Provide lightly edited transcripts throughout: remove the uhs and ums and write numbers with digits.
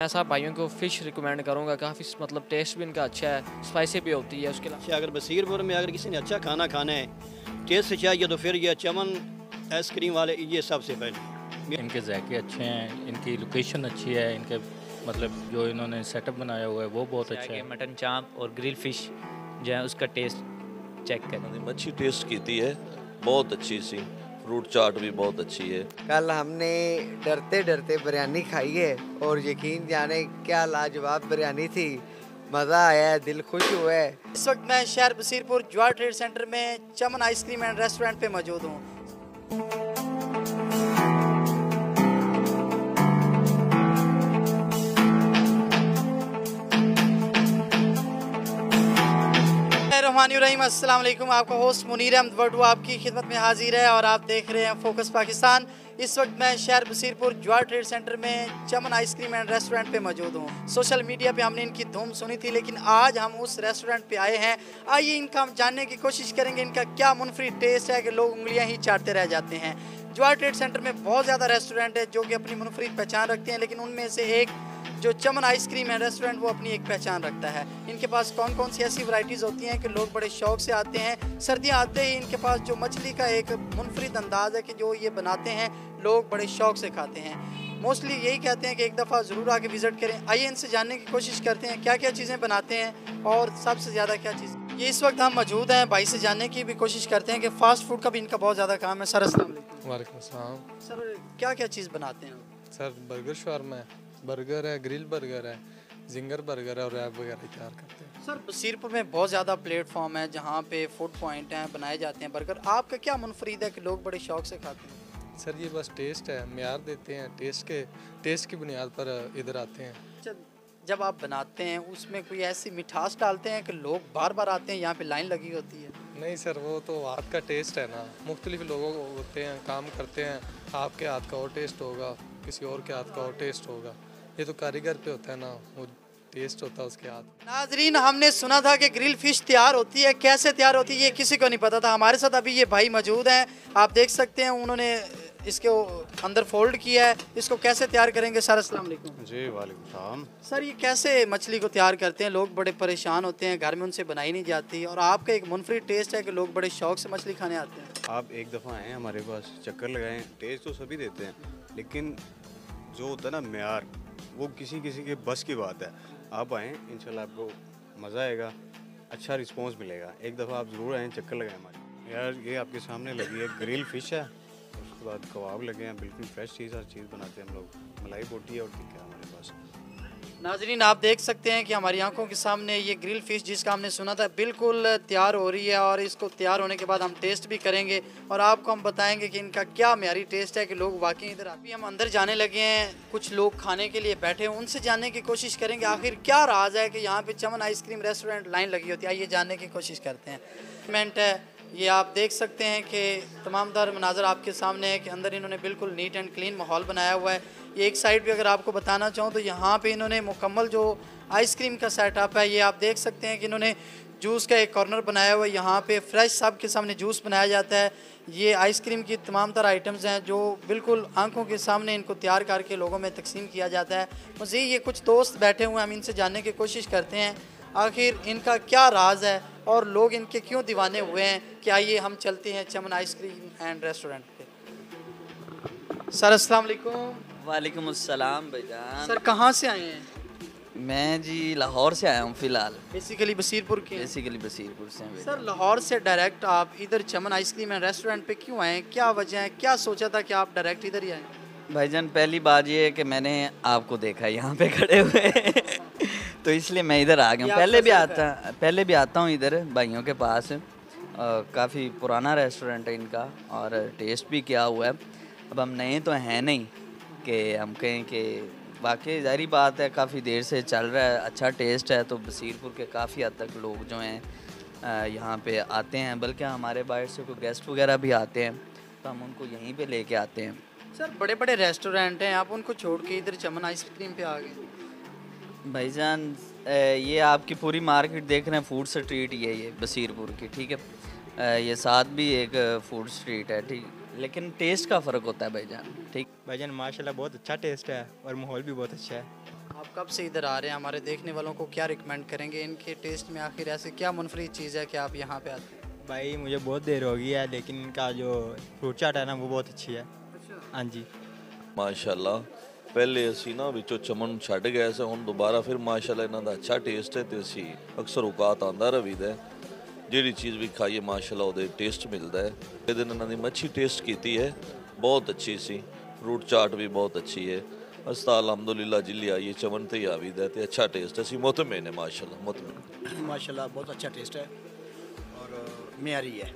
मैं साहब भाइयों को फ़िश रिकमेंड करूँगा, काफ़ी मतलब टेस्ट भी इनका अच्छा है, स्पाइसी भी होती है। उसके अलावा अगर बसीरपुर में अगर किसी ने अच्छा खाना खाना है, टेस्ट से चाहिए, तो फिर ये चमन आइसक्रीम वाले ये सबसे पहले। इनके जायके अच्छे हैं, इनकी लोकेशन अच्छी है, इनके मतलब जो इन्होंने सेटअप बनाया हुआ है वो बहुत अच्छा है। मटन चाप और ग्रिल फिश जो है उसका टेस्ट चेक करें। अच्छी टेस्ट की थी है, बहुत अच्छी सी। फ्रूट चाट भी बहुत अच्छी है। कल हमने डरते डरते बिरयानी खाई है और यकीन जाने क्या लाजवाब बिरयानी थी, मज़ा आया है, दिल खुश हुआ है। इस वक्त मैं शहर बसीरपुर जवाहर ट्रेड सेंटर में चमन आइसक्रीम एंड रेस्टोरेंट पे मौजूद हूँ। रहमानिर्रहीम, अस्सलाम वालेकुम। आपका होस्ट मुनीर अहमद वडू आपकी खिदमत में हाजिर है और आप देख रहे हैं फोकस पाकिस्तान। इस वक्त मैं शहर बसीरपुर जवाहर ट्रेड सेंटर में चमन आइसक्रीम एंड रेस्टोरेंट पे मौजूद हूँ। सोशल मीडिया पे हमने इनकी धूम सुनी थी, लेकिन आज हम उस रेस्टोरेंट पे आए हैं। आइए इनका हम जानने की कोशिश करेंगे इनका क्या मुनफरिद टेस्ट है कि लोग उंगलियाँ ही चाटते रह जाते हैं। जवाहर ट्रेड सेंटर में बहुत ज़्यादा रेस्टोरेंट है जो कि अपनी मुनफरिद पहचान रखते हैं, लेकिन उनमें से एक जो चमन आइसक्रीम है रेस्टोरेंट वो अपनी एक पहचान रखता है। इनके पास कौन कौन सी ऐसी वैरायटीज़ होती हैं कि लोग बड़े शौक से आते हैं। सर्दियाँ आते ही इनके पास जो मछली का एक मुनफरिद अंदाज़ है कि जो ये बनाते हैं लोग बड़े शौक से खाते हैं। मोस्टली यही कहते हैं कि एक दफ़ा ज़रूर आके विज़िट करें। आइए इनसे जानने की कोशिश करते हैं क्या क्या चीज़ें बनाते हैं और सबसे ज़्यादा क्या चीज़। ये इस वक्त हम मौजूद हैं, भाई से जानने की भी कोशिश करते हैं कि फ़ास्ट फूड का भी इनका बहुत ज़्यादा काम है। सर अस्सलाम वालेकुम। वालेकुम सलाम। सर क्या क्या चीज़ बनाते हैं? सर बर्गर शवारमा है, बर्गर है, ग्रिल बर्गर है, जिंगर बर्गर है और रैप वगैरह तैयार करते हैं। सर बसीरपुर में बहुत ज़्यादा प्लेटफॉर्म है जहाँ पे फूड पॉइंट हैं, बनाए जाते हैं बर्गर। आपका क्या मुनफरिद है कि लोग बड़े शौक से खाते हैं? सर ये बस टेस्ट है, मेयार देते हैं, टेस्ट की बुनियाद पर इधर आते हैं। अच्छा, जब आप बनाते हैं उसमें कोई ऐसी मिठास डालते हैं कि लोग बार बार आते हैं, यहाँ पे लाइन लगी होती है? नहीं सर, वो तो हाथ का टेस्ट है ना, मुख्तलिफ लोगों होते हैं, काम करते हैं, आपके हाथ का और टेस्ट होगा, किसी और के हाथ का और टेस्ट होगा। ये तो कारीगर पे होता है ना, वो टेस्ट होता है उसके हाथ। नाजरीन, हमने सुना था कि ग्रिल फिश तैयार होती है, कैसे तैयार होती है ये किसी को नहीं पता था। हमारे साथ अभी ये भाई मौजूद हैं, आप देख सकते हैं उन्होंने इसके अंदर फोल्ड किया है। इसको कैसे तैयार करेंगे? सर अस्सलाम वालेकुम। जी वालेकुम सलाम। सर ये कैसे मछली को तैयार करते हैं? लोग बड़े परेशान होते हैं, घर में उनसे बनाई नहीं जाती, और आपका एक मुनफरिद टेस्ट है कि लोग बड़े शौक से मछली खाने आते हैं। आप एक दफ़ा आएँ हमारे पास, चक्कर लगाएं, टेस्ट तो सभी देते हैं, लेकिन जो होता है ना मेयार, वो किसी किसी के बस की बात है। आप आएँ, इंशाल्लाह आपको मज़ा आएगा, अच्छा रिस्पांस मिलेगा। एक दफ़ा आप ज़रूर आएँ, चक्कर लगाएं हमारे। यार ये आपके सामने लगी है ग्रिल फिश है, उसके बाद कबाब लगे हैं, बिल्कुल फ्रेश चीज़, हर चीज़ बनाते हैं हम लोग। मलाई बोटी है और टिक्का है हमारे पास। नाजरीन, आप देख सकते हैं कि हमारी आंखों के सामने ये ग्रिल फिश जिसका हमने सुना था बिल्कुल तैयार हो रही है, और इसको तैयार होने के बाद हम टेस्ट भी करेंगे और आपको हम बताएंगे कि इनका क्या म्यारी टेस्ट है कि लोग वाकई इधर। अभी हम अंदर जाने लगे हैं, कुछ लोग खाने के लिए बैठे हैं, उनसे जानने की कोशिश करेंगे आखिर क्या राज है कि यहाँ पे चमन आइसक्रीम रेस्टोरेंट लाइन लगी होती है। आइए जानने की कोशिश करते हैं। पेमेंट है, ये आप देख सकते हैं कि तमाम तर मनाजर आपके सामने है कि अंदर इन्होंने बिल्कुल नीट एंड क्लीन माहौल बनाया हुआ है। ये एक साइड भी अगर आपको बताना चाहूँ तो यहाँ पे इन्होंने मुकम्मल जो आइसक्रीम का सेटअप है, ये आप देख सकते हैं कि इन्होंने जूस का एक कॉर्नर बनाया हुआ है। यहाँ पे फ्रेश सब के सामने जूस बनाया जाता है। ये आइसक्रीम की तमाम तरह आइटम्स हैं जो बिल्कुल आंखों के सामने इनको तैयार करके लोगों में तकसीम किया जाता है। मज़ीद ये कुछ दोस्त बैठे हुए हैं, हम इनसे जानने की कोशिश करते हैं आखिर इनका क्या राज है और लोग इनके क्यों दीवाने हुए हैं। कि आइए हम चलते हैं चमन आइसक्रीम एंड रेस्टोरेंट पे। सर अस्सलाम वालेकुम। वालेकुम अस्सलाम भाईजान। सर कहाँ से आए हैं? मैं जी लाहौर से आया हूँ फ़िलहाल। बेसिकली बसीरपुर के? बेसिकली बसीरपुर से हैं। सर लाहौर से डायरेक्ट आप इधर चमन आइसक्रीम एंड रेस्टोरेंट पे क्यों आए? क्या वजह है, क्या सोचा था कि आप डायरेक्ट इधर ही आए? भाईजान पहली बात ये है कि मैंने आपको देखा यहाँ पे खड़े हुए तो इसलिए मैं इधर आ गया हूँ। पहले भी आता हूँ इधर भाइयों के पास। काफ़ी पुराना रेस्टोरेंट है इनका और टेस्ट भी किया हुआ है। अब हम नए तो हैं नहीं कि हम कहें कि वाकई ज़ाहिर बात है काफ़ी देर से चल रहा है, अच्छा टेस्ट है, तो बसीरपुर के काफ़ी हद तक लोग जो हैं यहाँ पे आते हैं, बल्कि हमारे बाहर से कोई गेस्ट वगैरह भी आते हैं तो हम उनको यहीं पे लेके आते हैं। सर बड़े बड़े रेस्टोरेंट हैं, आप उनको छोड़ के इधर चमन आइसक्रीम पे आ गए? भाईजान ये आपकी पूरी मार्केट देख रहे हैं, फूड स्ट्रीट ये बसीरपुर की, ठीक है। ये साथ भी एक फूड स्ट्रीट है, ठीक, लेकिन टेस्ट का फ़र्क होता है भाईजान। ठीक भाईजान माशाल्लाह बहुत अच्छा टेस्ट है और माहौल भी बहुत अच्छा है। आप कब से इधर आ रहे हैं? हमारे देखने वालों को क्या रिकमेंड करेंगे? इनके टेस्ट में आखिर ऐसे क्या मुनफरिद चीज़ है कि आप यहाँ पे आते हैं? भाई मुझे बहुत देर हो गई है, लेकिन इनका जो फ्रूट चाट है ना वो बहुत अच्छी है। हाँ जी ਮਾਸ਼ਾਅੱਲਾ ਪਹਿਲੇ ਅਸੀਂ ਨਾ ਵਿੱਚੋਂ ਚਮਨ ਛੱਡ ਗਏ ਸੀ, ਹੁਣ ਦੁਬਾਰਾ ਫਿਰ ਮਾਸ਼ਾਅੱਲਾ ਇਹਨਾਂ ਦਾ ਅੱਛਾ ਟੇਸਟ ਹੈ ਤੇ ਅਸੀਂ ਅਕਸਰ ਔਕਾਤ ਆਂਦਾ ਰਹੀਦਾ ਹੈ। ਜਿਹੜੀ ਚੀਜ਼ ਵੀ ਖਾਈਏ ਮਾਸ਼ਾਅੱਲਾ ਉਹਦੇ ਟੇਸਟ ਮਿਲਦਾ ਹੈ। ਇਹ ਦਿਨ ਇਹਨਾਂ ਦੀ ਮੱਛੀ ਟੇਸਟ ਕੀਤੀ ਹੈ, ਬਹੁਤ ਅੱਛੀ ਸੀ। ਫਰੂਟ ਚਾਟ ਵੀ ਬਹੁਤ ਅੱਛੀ ਹੈ। ਅਸੀਂ ਤਾਂ ਅਲਹਮਦੁਲਿਲਾ ਜਿੱਲੀ ਆਈਏ ਚਮਨ ਤੇ ਹੀ ਆਵੀਦਾ ਹੈ ਤੇ ਅੱਛਾ ਟੇਸਟ ਅਸੀਂ ਮੁਤਮਿਨ ਹੈ ਮਾਸ਼ਾਅੱਲਾ ਮੁਤਮਿਨ। माशाल्लाह बहुत अच्छा टेस्ट है और मेयारी है।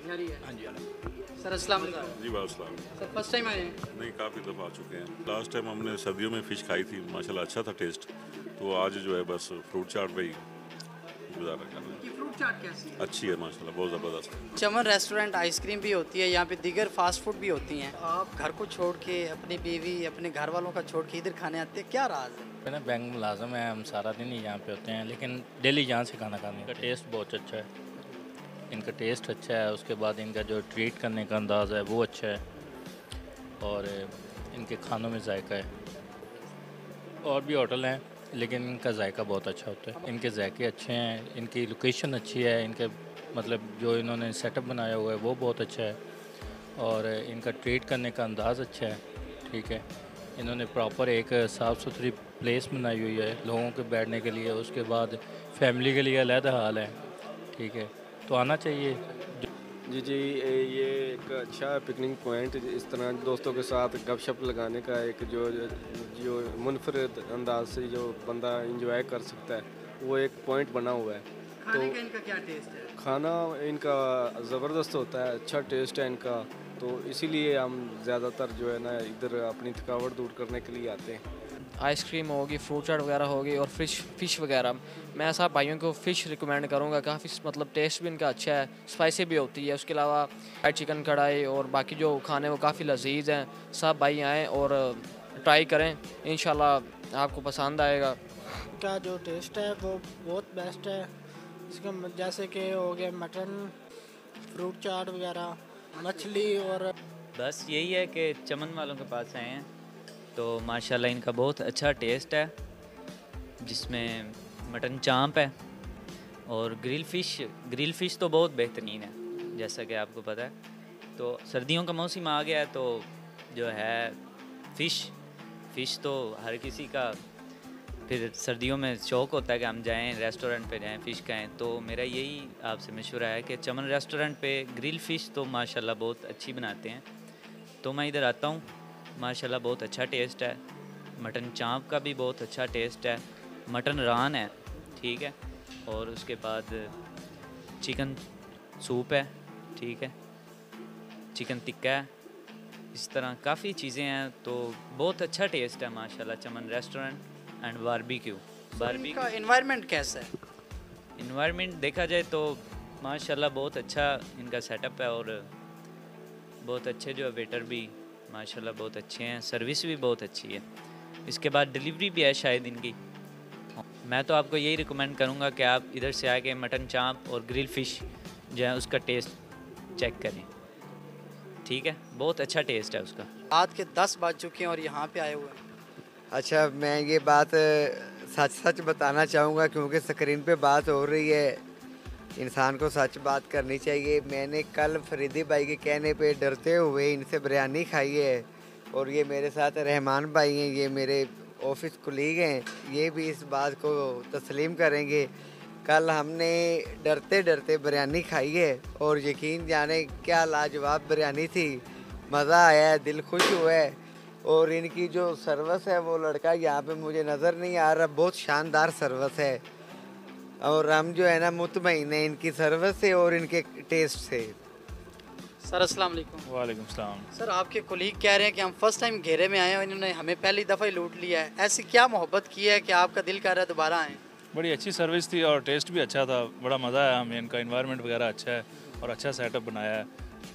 यारी है। हाँ जी सर अस्सलाम वालेकुम। जी वालेकुम। सर फर्स्ट टाइम आए हैं? नहीं, काफ़ी दफ़ा आ चुके हैं। लास्ट टाइम हमने सर्दियों में फ़िश खाई थी, माशाल्लाह अच्छा था टेस्ट। तो आज जो है बस फ्रूट चाट पे ही गुजारा कर रहे हैं। ये फ्रूट चाट कैसी है? अच्छी है माशाल्लाह, बहुत ज़बरदस्त। चमन रेस्टोरेंट आइसक्रीम भी होती है, यहाँ पे दीगर फास्ट फूड भी होती हैं। आप घर को छोड़ के अपनी बीवी अपने घर वालों का छोड़ के इधर खाने आते हैं, क्या राज है? ना बैंक मुलाजम है, हम सारा दिन ही यहाँ पे होते हैं, लेकिन डेली यहाँ से खाना खाने का टेस्ट बहुत अच्छा है। इनका टेस्ट अच्छा है, उसके बाद इनका जो ट्रीट करने का अंदाज़ है वो अच्छा है और इनके खानों में जायका है। और भी होटल हैं लेकिन इनका जायका बहुत अच्छा होता है। इनके जायके अच्छे हैं, इनकी लोकेशन अच्छी है, इनके मतलब जो इन्होंने सेटअप बनाया हुआ है वो बहुत अच्छा है और इनका ट्रीट करने का अंदाज़ अच्छा है। ठीक है, इन्होंने प्रॉपर एक साफ़ सुथरी प्लेस बनाई हुई है लोगों के बैठने के लिए, उसके बाद फैमिली के लिए अलग हाल है। ठीक है, तो आना चाहिए। जी ये एक अच्छा पिकनिक पॉइंट, इस तरह दोस्तों के साथ गपशप लगाने का एक जो मुनफरद अंदाज से जो बंदा इंजॉय कर सकता है वो एक पॉइंट बना हुआ है। खाने का इनका क्या टेस्ट है? खाना इनका ज़बरदस्त होता है, अच्छा टेस्ट है इनका, तो इसीलिए हम ज़्यादातर जो है ना इधर अपनी थकावट दूर करने के लिए आते हैं। आइसक्रीम होगी, फ्रूट चाट वगैरह होगी और फ़िश वगैरह। मैं सब भाइयों को फ़िश रिकमेंड करूँगा, काफ़ी मतलब टेस्ट भी इनका अच्छा है, स्पाइसी भी होती है। उसके अलावा फ्राइड चिकन कढ़ाई और बाकी जो खाने वो काफ़ी लजीज हैं। सब भाई आएँ और ट्राई करें, इंशाल्लाह आपको पसंद आएगा। का जो टेस्ट है वो बहुत बेस्ट है। इसका जैसे कि हो गया मटन, फ्रूट चाट वगैरह, मछली और बस यही है कि चमन वालों के पास आए हैं तो माशाल्लाह इनका बहुत अच्छा टेस्ट है, जिसमें मटन चांप है और ग्रिल फ़िश तो बहुत बेहतरीन है जैसा कि आपको पता है। तो सर्दियों का मौसम आ गया है तो जो है फ़िश तो हर किसी का फिर सर्दियों में शौक़ होता है कि हम जाएं रेस्टोरेंट पे जाएं फ़िश खाएं। तो मेरा यही आपसे मशवरा है कि चमन रेस्टोरेंट पे ग्रिल फ़िश तो माशाल्लाह बहुत अच्छी बनाते हैं, तो मैं इधर आता हूँ। माशाल्लाह बहुत अच्छा टेस्ट है। मटन चांप का भी बहुत अच्छा टेस्ट है, मटन रान है, ठीक है, और उसके बाद चिकन सूप है, ठीक है, चिकन टिक्का है, इस तरह काफ़ी चीज़ें हैं। तो बहुत अच्छा टेस्ट है माशाल्लाह चमन रेस्टोरेंट एंड बारबेक्यू। का एनवायरनमेंट कैसा है? एनवायरनमेंट देखा जाए तो माशाल्लाह बहुत अच्छा इनका सेटअप है और बहुत अच्छे जो वेटर भी माशाल्लाह बहुत अच्छे हैं, सर्विस भी बहुत अच्छी है। इसके बाद डिलीवरी भी है शायद इनकी। मैं तो आपको यही रिकमेंड करूँगा कि आप इधर से आके मटन चांप और ग्रिल फ़िश जो है उसका टेस्ट चेक करें, ठीक है, बहुत अच्छा टेस्ट है उसका। रात के 10 बज चुके हैं और यहाँ पे आए हुए हैं। अच्छा, मैं ये बात सच बताना चाहूँगा क्योंकि स्क्रीन पे बात हो रही है, इंसान को सच बात करनी चाहिए। मैंने कल फरीदी भाई के कहने पे डरते हुए इनसे बिरयानी खाई है और ये मेरे साथ रहमान भाई हैं, ये मेरे ऑफिस कुलीग हैं, ये भी इस बात को तस्लीम करेंगे। कल हमने डरते डरते बिरयानी खाई है और यकीन जाने क्या लाजवाब बिरयानी थी, मज़ा आया है, दिल खुश हुआ है। और इनकी जो सर्विस है वो लड़का यहाँ पे मुझे नज़र नहीं आ रहा, बहुत शानदार सर्विस है और हम जो है ना मुतमईन है इनकी सर्विस से और इनके टेस्ट से। सर अस्सलाम वालेकुम। वालेकुम सलाम। सर आपके कोलीग कह रहे हैं कि हम फर्स्ट टाइम घेरे में आए हैं और इन्होंने हमें पहली दफ़ा ही लूट लिया है, ऐसी क्या मोहब्बत की है कि आपका दिल कर रहा है दोबारा आएँ? बड़ी अच्छी सर्विस थी और टेस्ट भी अच्छा था, बड़ा मज़ा आया हमें। इनका इन्वायरमेंट वगैरह अच्छा है और अच्छा सेटअप बनाया है,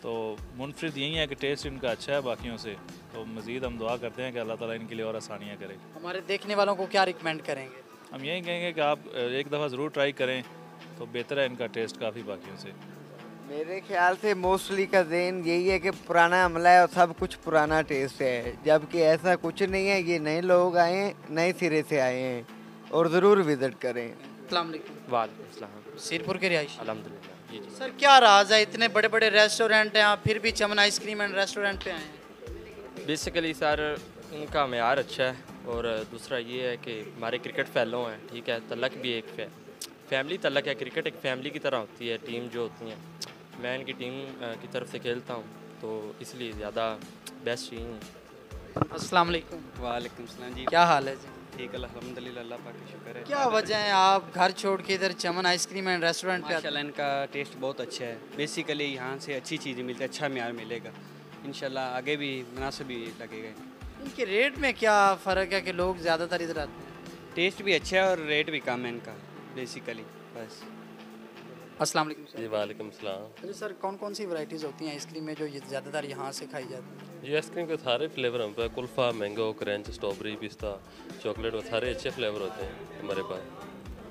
तो मुनफरिद यही है कि टेस्ट इनका अच्छा है बाकियों से। तो मज़ीद हम दुआ करते हैं कि अल्लाह ताला इनके लिए और आसानियाँ करे। हमारे देखने वालों को क्या रिकमेंड करेंगे? हम यही कहेंगे कि आप एक दफ़ा ज़रूर ट्राई करें, तो बेहतर है इनका टेस्ट काफ़ी बाकियों से। मेरे ख्याल से मोस्टली का ज़हन यही है कि पुराना अमला है और सब कुछ पुराना टेस्ट है, जबकि ऐसा कुछ नहीं है। ये नए लोग आए हैं, नए सिरे से आए हैं और ज़रूर विज़िट करें। अस्सलाम वालेकुम। वालेकुम अस्सलाम। सिरपुर के रिहायशी। अल्हम्दुलिल्लाह जी जी। सर क्या राज है, इतने बड़े बड़े रेस्टोरेंट हैं, आप फिर भी चमन आइसक्रीम एंड रेस्टोरेंट पे आए हैं? बेसिकली सर इनका मेयार अच्छा है, और दूसरा ये है कि हमारे क्रिकेट फैलो हैं, ठीक है। तलक भी एक फैमिली तलक है, क्रिकेट एक फैमिली की तरह होती है। टीम जो होती हैं, मैं इनकी टीम की तरफ से खेलता हूँ, तो इसलिए ज़्यादा बेस्ट टीम है। अस्सलाम वालेकुम। वालेकुम सलाम जी। क्या हाल है जी? ठीक अल्हम्दुलिल्लाह, अल्लाह पाक का शुक्र है। क्या वजह है आप घर छोड़ के इधर चमन आइसक्रीम एंड रेस्टोरेंट पे आते हैं? माशाल्लाह इनका टेस्ट बहुत अच्छा है। बेसिकली यहाँ से अच्छी चीज़ें मिलती है, अच्छा म्यार मिलेगा। इंशाल्लाह आगे भी मुनासिब ही लगेगा। इनके रेट में क्या फ़र्क है कि लोग ज़्यादातर इधर आते हैं? टेस्ट भी अच्छा है और रेट भी कम है इनका बेसिकली, बस। अस्सलाम वालेकुम सर। जी वालेकुम सलाम। अच्छा सर, कौन कौन सी वैरायटीज़ होती हैं आइसक्रीम में जो ज़्यादातर यहाँ से खाई जाती हैं? ये आइसक्रीम के सारे फ्लेवर हम पे, कुल्फ़ा, मैंगो, क्रंच, स्ट्रॉबेरी, पिस्ता, चॉकलेट, वो सारे अच्छे फ्लेवर होते हैं हमारे पास।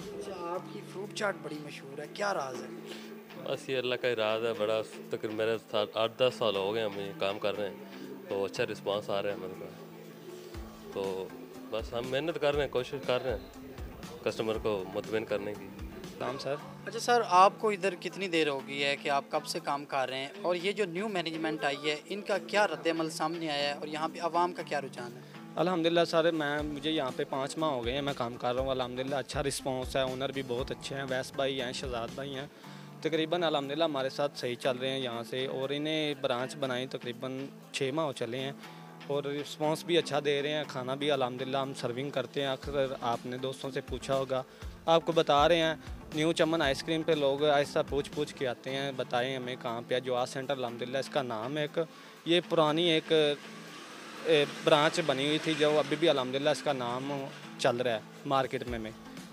अच्छा, आपकी फ्रूट चाट बड़ी मशहूर है, क्या राज है? बस ये अल्लाह का ही राज है बड़ा। तकरीबन मेरे 8-10 साल हो गए हम ये काम कर रहे हैं, तो अच्छा रिस्पांस आ रहा है हमारे पास। तो बस हम मेहनत कर रहे हैं, कोशिश कर रहे हैं कस्टमर को मुतमिन करने की। नाम सर। अच्छा सर, आपको इधर कितनी देर हो गई है कि आप कब से काम कर रहे हैं, और ये जो न्यू मैनेजमेंट आई है इनका क्या रद्द-ए-अमल सामने आया है, और यहाँ पे आवाम का क्या रुझान है? अल्हम्दुलिल्लाह सर, मुझे यहाँ पे 5 माह हो गए हैं, मैं काम कर रहा हूँ। अल्हम्दुलिल्लाह अच्छा रिस्पांस है, ओनर भी बहुत अच्छे हैं, वैस भाई हैं, शहजाद भाई हैं। तकरीबन अल्हम्दुलिल्लाह हमारे साथ सही चल रहे हैं यहाँ से, और इन्हें ब्रांच बनाई तकरीबन 6 माह हो चले हैं, और रिस्पांस भी अच्छा दे रहे हैं। खाना भी अल्हम्दुलिल्लाह हम सर्विंग करते हैं। अक्सर आपने दोस्तों से पूछा होगा, आपको बता रहे हैं न्यू चमन आइसक्रीम पे लोग ऐसा पूछ के आते हैं, बताएं हमें कहाँ पे है। जवाद सेंटर अल्हम्दुलिल्लाह इसका नाम है। एक ये पुरानी एक ब्रांच बनी हुई थी, जो अभी भी अल्हम्दुलिल्लाह इसका नाम चल रहा है मार्केट में।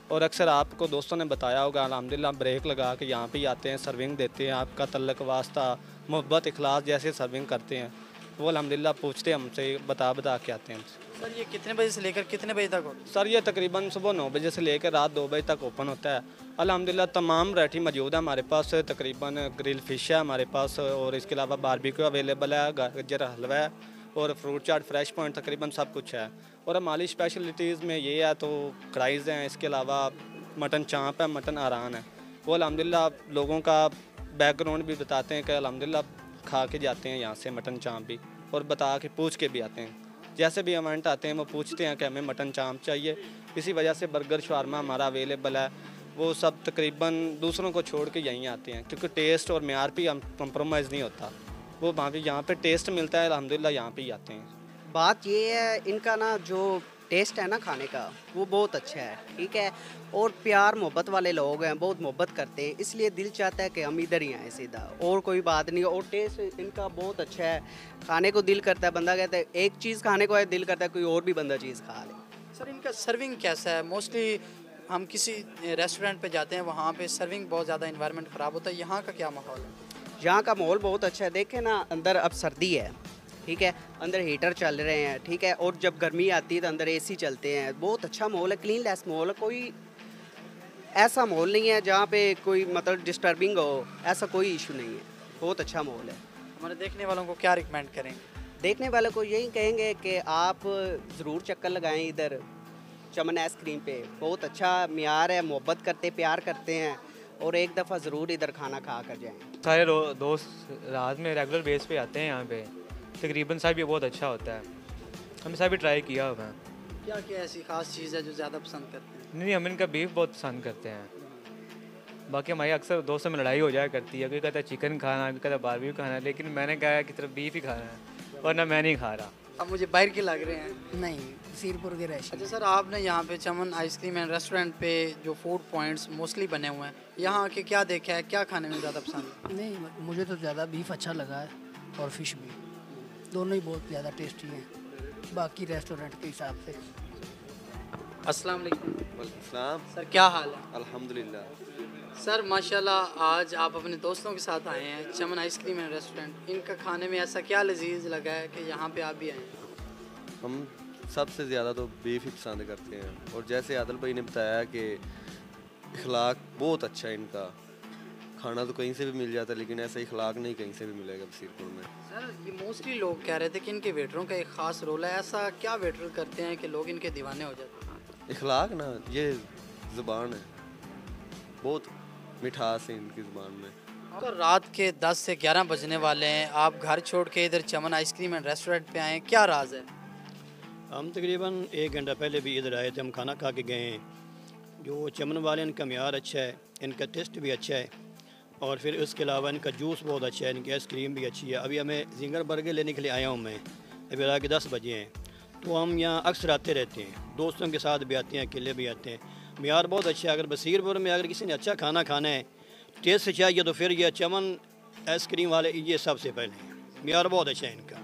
और अक्सर आपको दोस्तों ने बताया होगा, अल्हम्दुलिल्लाह ब्रेक लगा के यहाँ पे ही आते हैं, सर्विंग देते हैं। आपका तल्लक वास्ता, मोहब्बत, इखलास जैसे सर्विंग करते हैं, वो अल्हम्दुलिल्लाह पूछते हैं हमसे, बता के आते हैं हमसे। सर ये कितने बजे से लेकर कितने बजे तक होता है? सर ये तकरीबन सुबह 9 बजे से लेकर रात 2 बजे तक ओपन होता है। अल्हम्दुलिल्लाह तमाम वैरायटी मौजूद है हमारे पास। तकरीबन ग्रिल फ़िश है हमारे पास, और इसके अलावा बारबेक्यू अवेलेबल है, गाजर हलवा है, और फ्रूट चाट, फ्रेश पॉइंट, तकरीबन सब कुछ है। और हमारी स्पेशलिटीज़ में ये है तो कढ़ाईज़ हैं, इसके अलावा मटन चाँप है, मटन आरान है। वो अल्हम्दुलिल्लाह लोगों का बैकग्राउंड भी बताते हैं कि अल्हम्दुलिल्लाह खा के जाते हैं यहाँ से मटन चाँप भी, और बता के पूछ के भी आते हैं। जैसे भी इवेंट आते हैं वो पूछते हैं कि हमें मटन चाँप चाहिए। इसी वजह से बर्गर, शवारमा हमारा अवेलेबल है। वो सब तकरीबन दूसरों को छोड़ के यहीं आते हैं, क्योंकि टेस्ट और म्यार पे कंप्रोमाइज़ नहीं होता। वो वहाँ पे यहाँ पे टेस्ट मिलता है, अल्हम्दुलिल्लाह यहाँ पे ही आते हैं। बात ये है इनका ना, जो टेस्ट है ना खाने का, वो बहुत अच्छा है, ठीक है। और प्यार मोहब्बत वाले लोग हैं, बहुत मोहब्बत करते हैं, इसलिए दिल चाहता है कि हम इधर ही आएँ सीधा, और कोई बात नहीं। और टेस्ट इनका बहुत अच्छा है, खाने को दिल करता है। बंदा कहता है एक चीज़ खाने को है, दिल करता है कोई और भी बंदा चीज़ खा ले। सर इनका सर्विंग कैसा है? मोस्टली हम किसी रेस्टोरेंट पे जाते हैं, वहाँ पे सर्विंग बहुत ज़्यादा इन्वायरमेंट ख़राब होता है, यहाँ का क्या माहौल है? यहाँ का माहौल बहुत अच्छा है। देखें ना, अंदर अब सर्दी है, ठीक है, अंदर हीटर चल रहे हैं, ठीक है, और जब गर्मी आती है तो अंदर एसी चलते हैं। बहुत अच्छा माहौल है, क्लीन लेस माहौल है। कोई ऐसा माहौल नहीं है जहाँ पे कोई मतलब डिस्टर्बिंग हो, ऐसा कोई इशू नहीं है। बहुत अच्छा माहौल है। हमारे देखने वालों को क्या रिकमेंड करेंगे? देखने वालों को यही कहेंगे कि आप ज़रूर चक्कर लगाएं इधर चमन आइसक्रीम पे। बहुत अच्छा म्यार है, मोहब्बत करते, प्यार करते हैं, और एक दफ़ा ज़रूर इधर खाना खा कर जाएँ। सारे दोस्त रात में रेगुलर बेस पे आते हैं यहाँ पे। तकरीबन सब ये बहुत अच्छा होता है, हमने सब भी ट्राई किया हुआ है। क्या क्या ऐसी ख़ास चीज़ है जो ज़्यादा पसंद करते हैं? नहीं, हम इनका बीफ बहुत पसंद करते हैं। बाकी हमारी अक्सर दोस्तों में लड़ाई हो जाया करती है, कोई कहता है चिकन खाना, कोई कहता है बारबेक्यू खाना, लेकिन मैंने कहा कि सिर्फ बीफ ही खाना है, वरना मैं नहीं खा रहा। अब मुझे बाहर के लग रहे हैं। नहीं, सिरपुर के रैश। अच्छा सर, आपने यहाँ पे चमन आइसक्रीम एंड रेस्टोरेंट पे जो फूड पॉइंट्स मोस्टली बने हुए हैं, यहाँ के क्या देखा है, क्या खाने में ज़्यादा पसंद है? नहीं, मुझे तो ज़्यादा बीफ अच्छा लगा है, और फिश भी, दोनों ही बहुत ज़्यादा टेस्टी हैं बाकी रेस्टोरेंट के हिसाब से। अस्सलाम वालेकुम। वालेकुम सलाम। सर क्या हाल है? अल्हम्दुलिल्लाह। सर माशाल्लाह, आज आप अपने दोस्तों के साथ आए हैं चमन आइसक्रीम एंड रेस्टोरेंट। इनका खाने में ऐसा क्या लजीज लगा है कि यहाँ पे आप भी आए हैं? हम सबसे ज़्यादा तो बीफ ही पसंद करते हैं, और जैसे आदिल भाई ने बताया कि इखलाक बहुत अच्छा है इनका, खाना तो कहीं से भी मिल जाता है, लेकिन ऐसा इखलाक नहीं कहीं से भी मिलेगा बसीरपुर में। सर ये मोस्टली लोग कह रहे थे कि इनके वेटरों का एक ख़ास रोल है, ऐसा क्या वेटर करते हैं कि लोग इनके दीवाने हो जाते हैं? इखलाक ना, ये ज़ुबान है, बहुत मिठास है इनकी ज़ुबान में। तो रात के 10 से 11 बजने वाले हैं, आप घर छोड़ के इधर चमन आइसक्रीम एंड रेस्टोरेंट पे आए हैं, क्या राज है? हम तकरीबन 1 घंटा पहले भी इधर आए थे, हम खाना खा के गए हैं। जो चमन वाले इनका म्यार अच्छा है, इनका टेस्ट भी अच्छा है, और फिर उसके अलावा इनका जूस बहुत अच्छा है, इनकी आइसक्रीम भी अच्छी है। अभी हमें जिंगर बर्गर लेने के लिए आया हूँ मैं, अभी रात के 10 बजे हैं। तो हम यहाँ अक्सर आते रहते हैं, दोस्तों के साथ भी आते हैं, अकेले भी आते हैं। म्यार बहुत अच्छा है। अगर बसीरपुर में अगर किसी ने अच्छा खाना खाना है, टेस्ट से चाहिए, तो फिर ये चमन आइसक्रीम वाले ये सबसे पहले हैं। म्यार बहुत अच्छा है इनका।